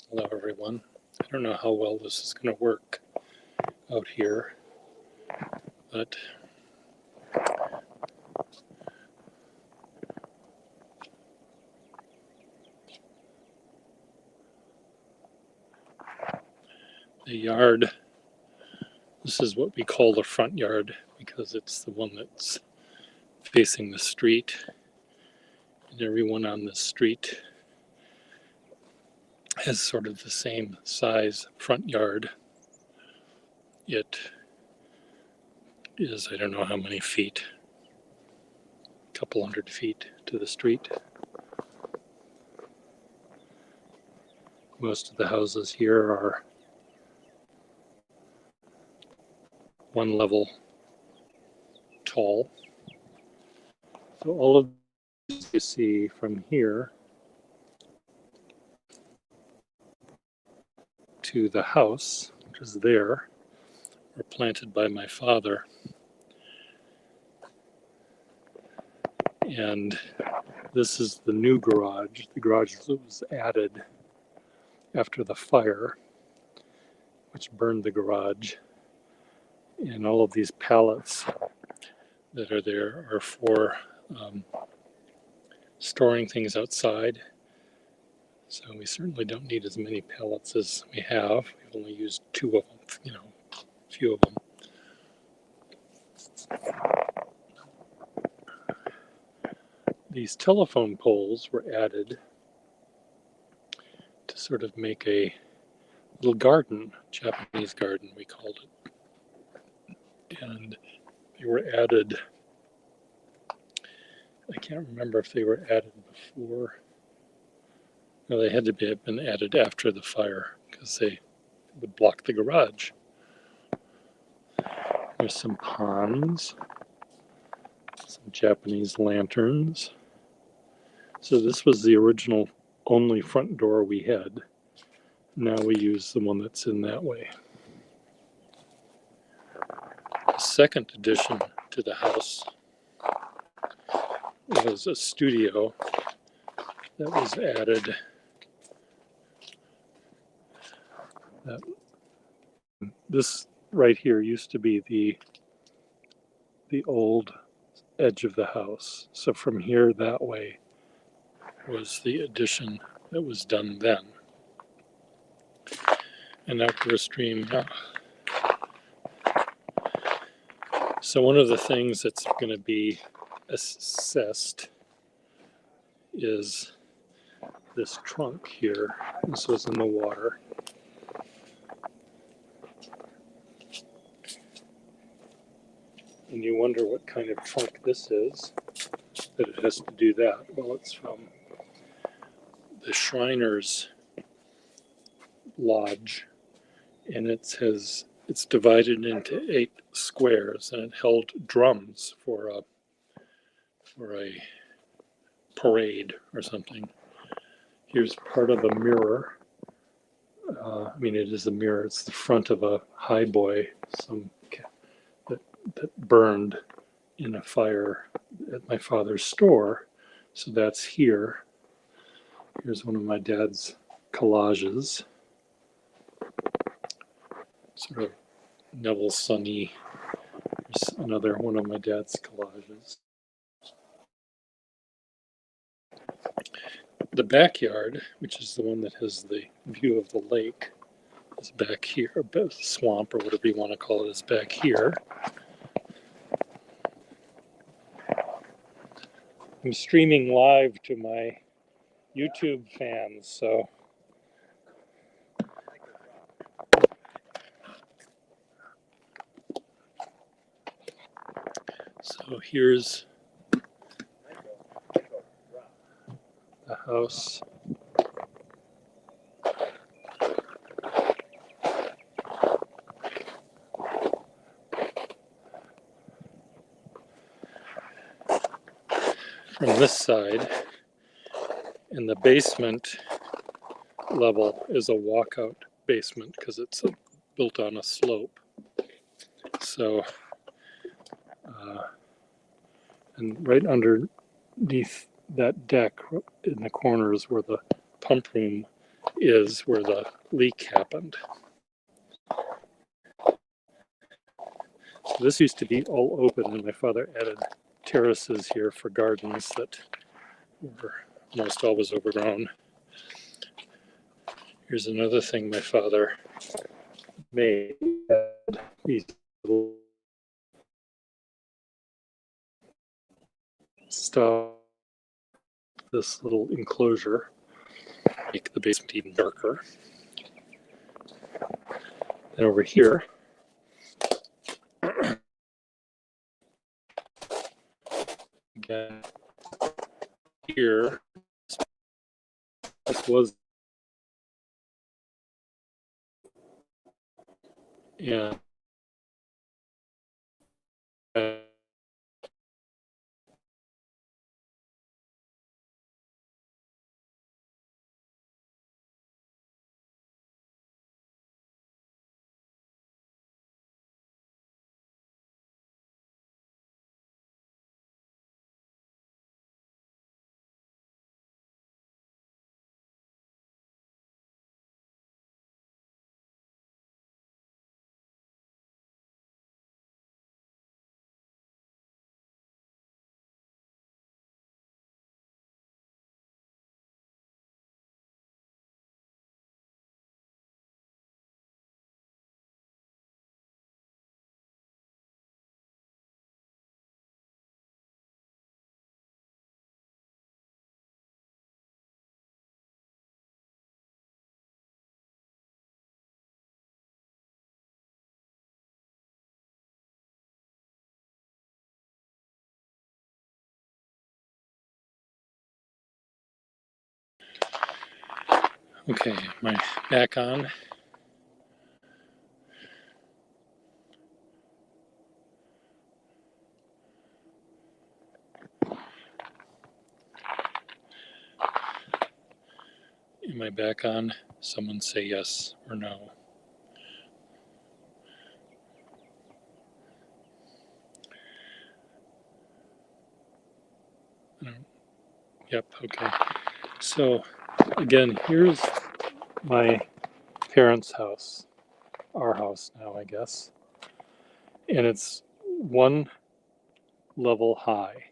Hello everyone. I don't know how well this is going to work out here, but the yard, this is what we call the front yard because it's the one that's facing the street, and everyone on the street has sort of the same size front yard. It is, I don't know how many feet, a couple hundred feet to the street. Most of the houses here are one level tall. So all of this you see from here to the house, which is there, were planted by my father. And this is the new garage, the garage that was added after the fire, which burned the garage. And all of these pallets that are there are for storing things outside. So we certainly don't need as many pallets as we have. We've only used 2 of them, a few of them. These telephone poles were added to sort of make a little garden, Japanese garden we called it. And they were added, I can't remember if they were added before. No, they had to have been added after the fire because they would block the garage. There's some ponds, some Japanese lanterns. So this was the original only front door we had. Now we use the one that's in that way. The second addition to the house was a studio that was added. This right here used to be the old edge of the house. So from here that way was the addition that was done then. An outdoor stream. So one of the things that's going to be assessed is this trunk here. This was in the water. And you wonder what kind of trunk this is, that it has to do that. Well, it's from the Shriners Lodge, and it's divided into 8 squares, and it held drums for a parade or something. Here's part of a mirror. It is a mirror. It's the front of a highboy, that burned in a fire at my father's store. So that's here. Here's one of my dad's collages. Sort of Neville Sunny. Here's another one of my dad's collages. The backyard, which is the one that has the view of the lake, is back here. The swamp, or whatever you want to call it, is back here. I'm streaming live to my YouTube fans, So here's the house. From this side, and the basement level is a walkout basement because it's built on a slope. So, and right underneath that deck in the corner is where the pump room is, where the leak happened. So this used to be all open, and my father added terraces here for gardens that were almost always overgrown. Here's another thing my father made. These little stuff, this little enclosure, make the basement even darker. And over here, again, here, this was, yeah, okay, my back on. Am I back on? Someone say yes or no. Yep, okay. So again, here's my parents' house, our house now, I guess. And it's one level high,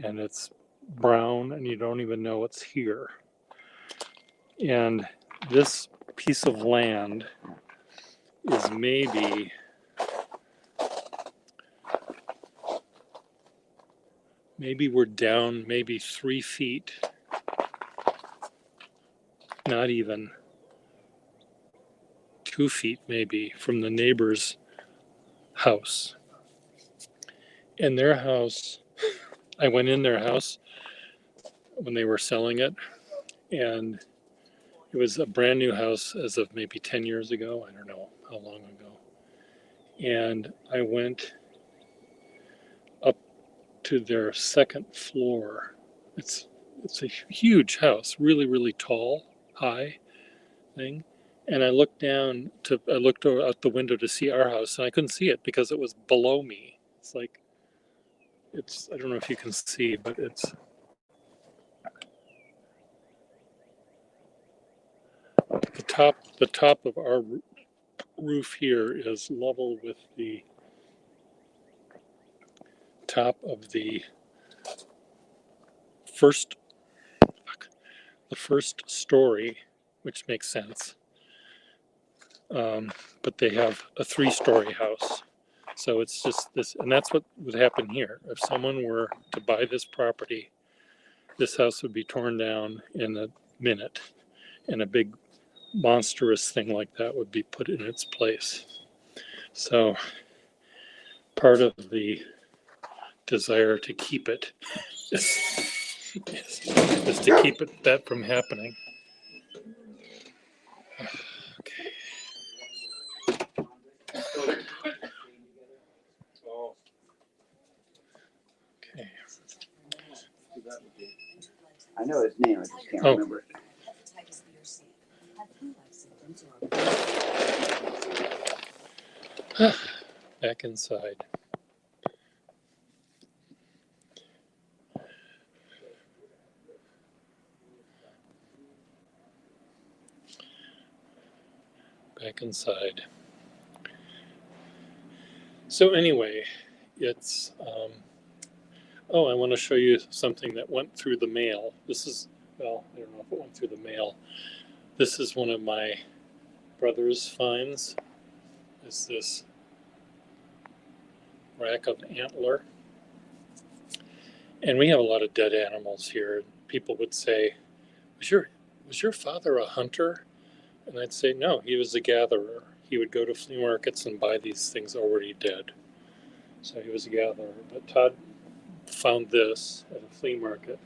and it's brown, and you don't even know it's here. And this piece of land is maybe we're down maybe 3 feet, not even 2 feet maybe from the neighbor's house. And their house, I went in their house when they were selling it, and it was a brand new house as of maybe 10 years ago. I don't know how long ago. And I went up to their second floor. It's a huge house, really, really tall, high thing. And I looked out the window to see our house, and I couldn't see it because it was below me. It's like, I don't know if you can see, but it's the top of our roof here is level with the top of the first story, which makes sense. But they have a 3-story house. So it's just this, and that's what would happen here. If someone were to buy this property, this house would be torn down in a minute, and a big monstrous thing like that would be put in its place. So part of the desire to keep it is to keep that from happening. Okay. Okay. I know his name, I just can't remember it. Back inside. Back inside. So anyway, it's I want to show you something that went through the mail. This is, well, I don't know if it went through the mail. This is one of my brother's finds. Is this rack of antler. And we have a lot of dead animals here. People would say, was your father a hunter? And I'd say, no, he was a gatherer. He would go to flea markets and buy these things already dead. So he was a gatherer. But Todd found this at a flea market.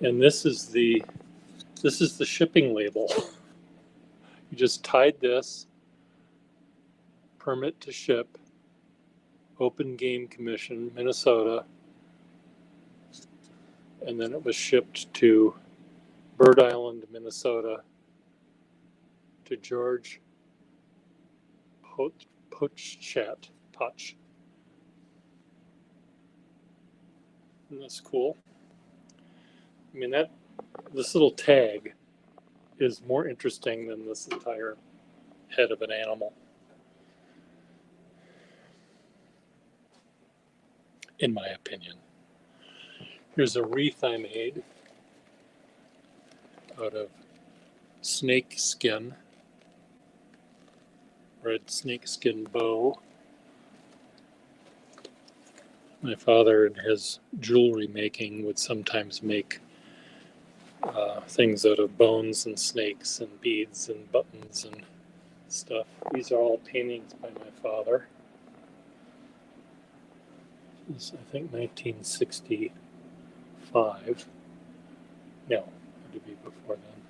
And this is the shipping label. You just tied this, permit to ship, Open Game Commission, Minnesota, and then it was shipped to Bird Island, Minnesota, to George Potch. Isn't this cool? I mean, this little tag is more interesting than this entire head of an animal, in my opinion. Here's a wreath I made out of snake skin, red snake skin bow. My father in his jewelry making would sometimes make things out of bones and snakes and beads and buttons and stuff. These are all paintings by my father. This is, I think, 1965. No, it would be before then.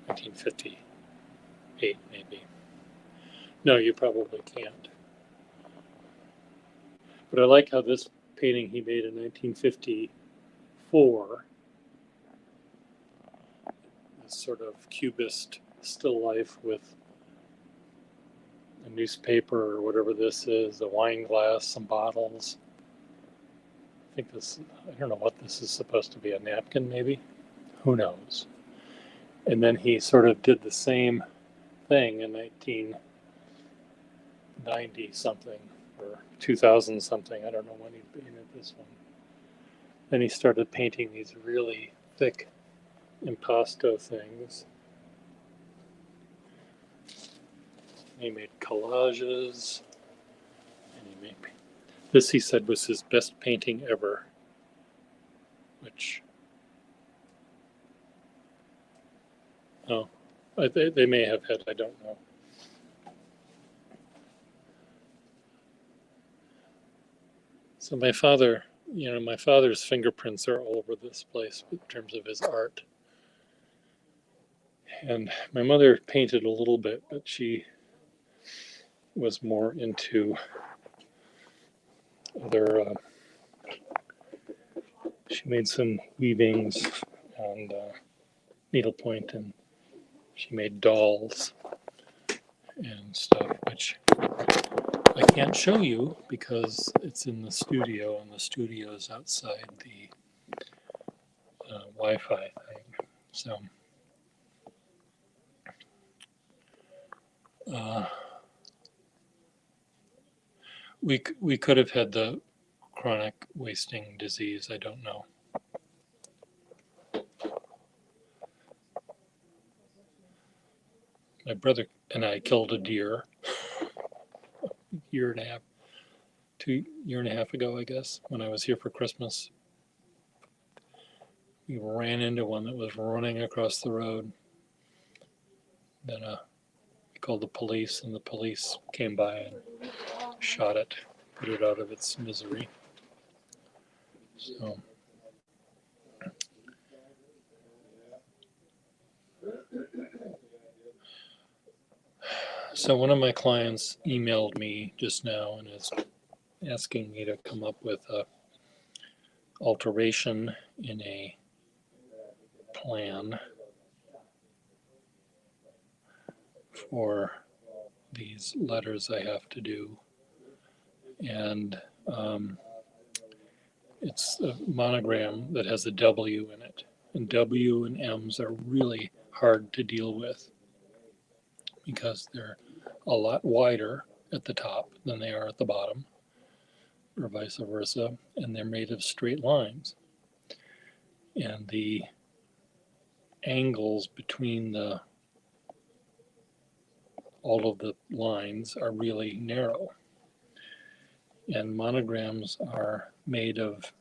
1958, maybe. No, you probably can't. But I like how this painting he made in 1954, this sort of cubist still life with a newspaper or whatever this is, a wine glass, some bottles. I think this, I don't know what this is supposed to be, a napkin maybe? Who knows? And then he sort of did the same thing in 1990 something or 2000 something. I don't know when he painted this one. Then he started painting these really thick impasto things. He made collages. And he made this, he said, was his best painting ever, which, oh, they may have had, I don't know. So my father's fingerprints are all over this place in terms of his art. And my mother painted a little bit, but she was more into other, she made some weavings and needlepoint, and she made dolls and stuff, which I can't show you because it's in the studio, and the studio is outside the Wi-Fi thing. So we could have had the chronic wasting disease. I don't know. My brother and I killed a deer a year and a half, 2 year and a half ago, I guess, when I was here for Christmas. We ran into one that was running across the road. Then we called the police, and the police came by and shot it, put it out of its misery. So one of my clients emailed me just now and is asking me to come up with a alteration in a plan for these letters I have to do. And it's a monogram that has a W in it. And W and M's are really hard to deal with because they're a lot wider at the top than they are at the bottom, or vice versa, and they're made of straight lines. And the angles between all of the lines are really narrow. And monograms are made of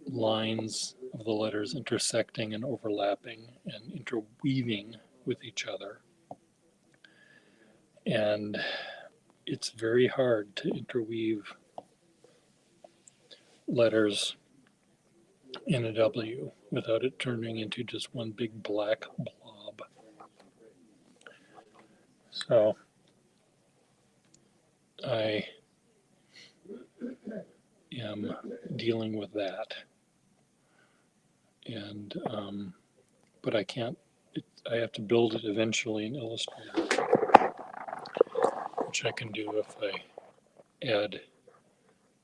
lines of the letters intersecting and overlapping and interweaving with each other. And it's very hard to interweave letters in a W without it turning into just one big black blob. So I am dealing with that. And but I can't, I have to build it eventually in Illustrator, which I can do if I add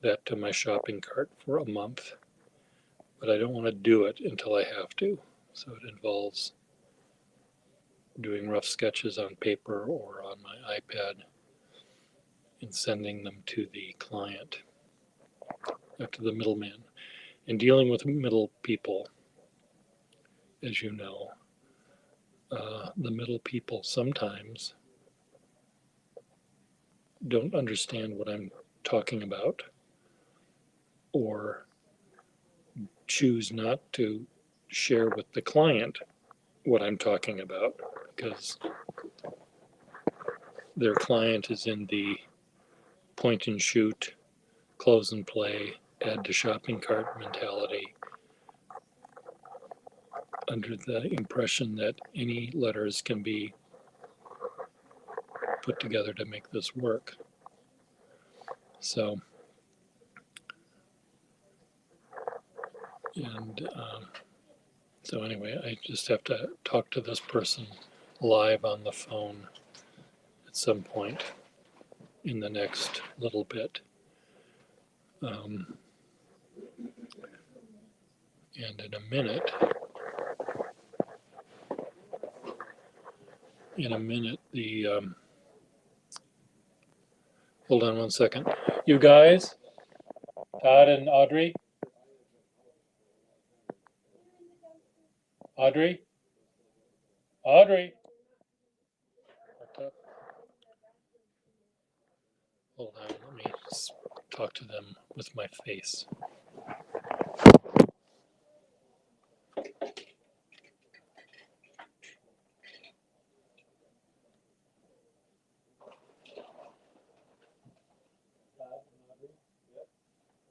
that to my shopping cart for a month. But I don't want to do it until I have to. So it involves doing rough sketches on paper or on my iPad and sending them to the client, to the middleman. And dealing with middle people, as you know, the middle people sometimes don't understand what I'm talking about or choose not to share with the client what I'm talking about because their client is in the point and shoot, close and play, add to shopping cart mentality, under the impression that any letters can be put together to make this work. So, and so anyway, I just have to talk to this person live on the phone at some point in the next little bit. And in a minute, the, hold on one second. You guys, Todd and Audrey? Audrey? Audrey? Hold on, let me talk to them with my face.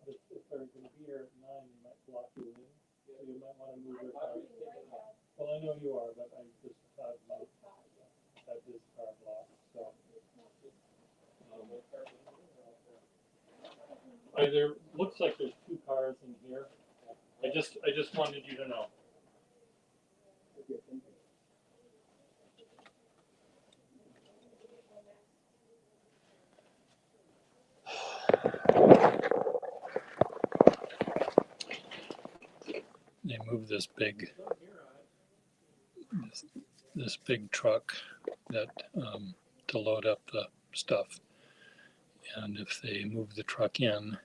If they're going to be here at 9, you might block you in. So you might want to move your car. Well, I know you are, but I just had this car blocked. So there looks like there's 2 cars in here. I just wanted you to know. They moved this big truck that to load up the stuff, and if they move the truck in,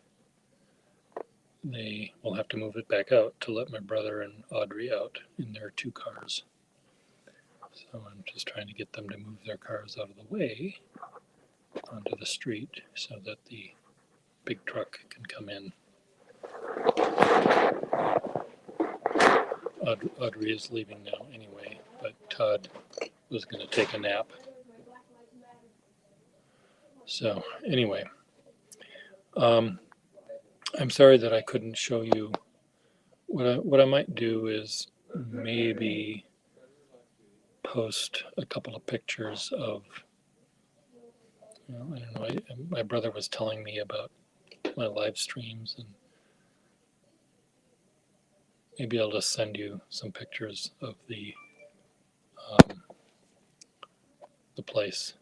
they will have to move it back out to let my brother and Audrey out in their 2 cars. So I'm just trying to get them to move their cars out of the way onto the street so that the big truck can come in. Audrey is leaving now anyway, but Todd was going to take a nap. So anyway, I'm sorry that I couldn't show you. What I might do is maybe post a couple of pictures of, I don't know, my brother was telling me about my live streams, and maybe I'll just send you some pictures of um, the place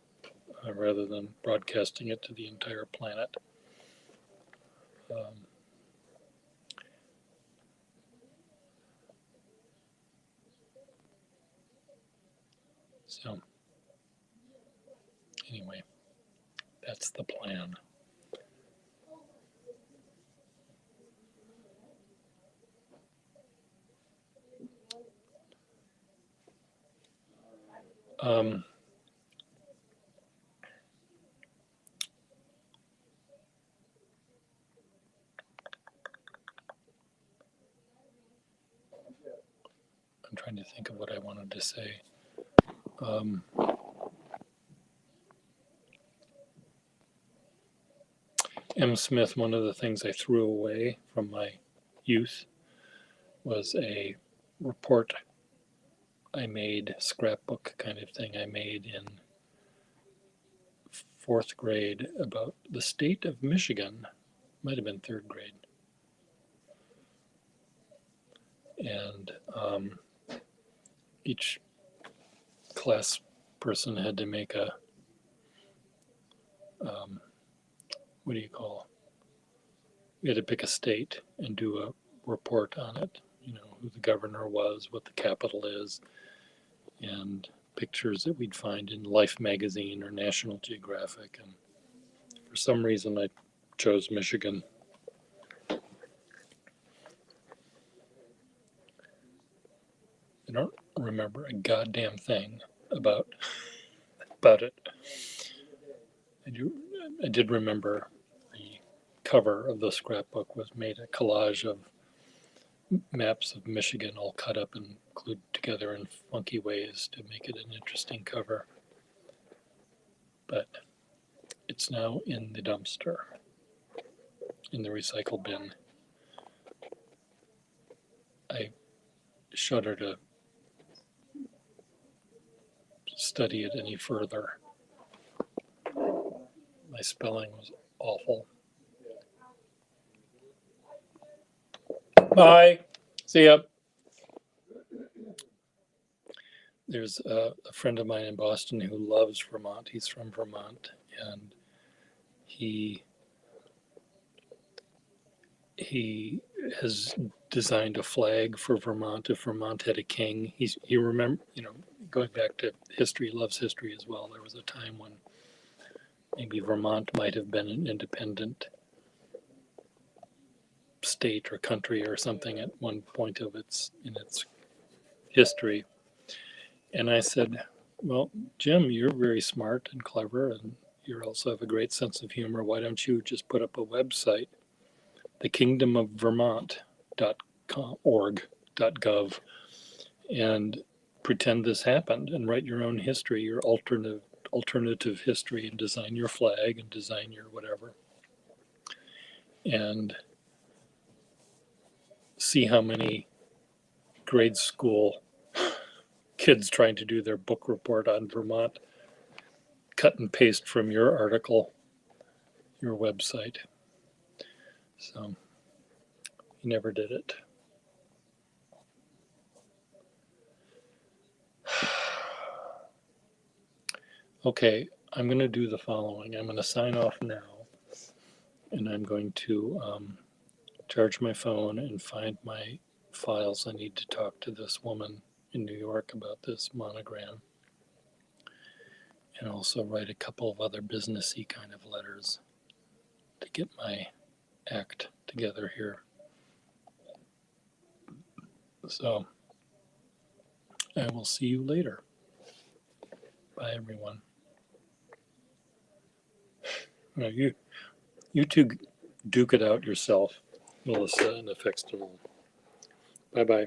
rather than broadcasting it to the entire planet. Um, so anyway, that's the plan. Um, I'm trying to think of what I wanted to say. M. Smith, one of the things I threw away from my youth was a report I made, scrapbook kind of thing I made in fourth grade about the state of Michigan. Might have been third grade. And each class person had to make a, what do you call, we had to pick a state and do a report on it, who the governor was, what the capital is, and pictures that we'd find in Life magazine or National Geographic. And for some reason, I chose Michigan. I don't remember a goddamn thing about it. I did remember the cover of the scrapbook was made a collage of maps of Michigan all cut up and glued together in funky ways to make it an interesting cover. But it's now in the dumpster, in the recycle bin. I shudder to study it any further. My spelling was awful. Bye. See ya. There's a friend of mine in Boston who loves Vermont. He's from Vermont, and he has designed a flag for Vermont. If Vermont had a king, he remember, going back to history, loves history as well. There was a time when maybe Vermont might have been an independent state or country or something at one point of its history. And I said, well, Jim, you're very smart and clever, and you also have a great sense of humor. Why don't you just put up a website, thekingdomofvermont.org.gov, and pretend this happened and write your own history, your alternative history, and design your flag and design your whatever, and see how many grade school kids trying to do their book report on Vermont cut and paste from your article, your website. So he never did it. Okay, I'm going to do the following. I'm going to sign off now, and I'm going to charge my phone and find my files. I need to talk to this woman in New York about this monogram, and also write a couple of other businessy kind of letters to get my act together here. So I will see you later. Bye, everyone. No, you two duke it out yourself, Melissa and the Fextable. Bye-bye.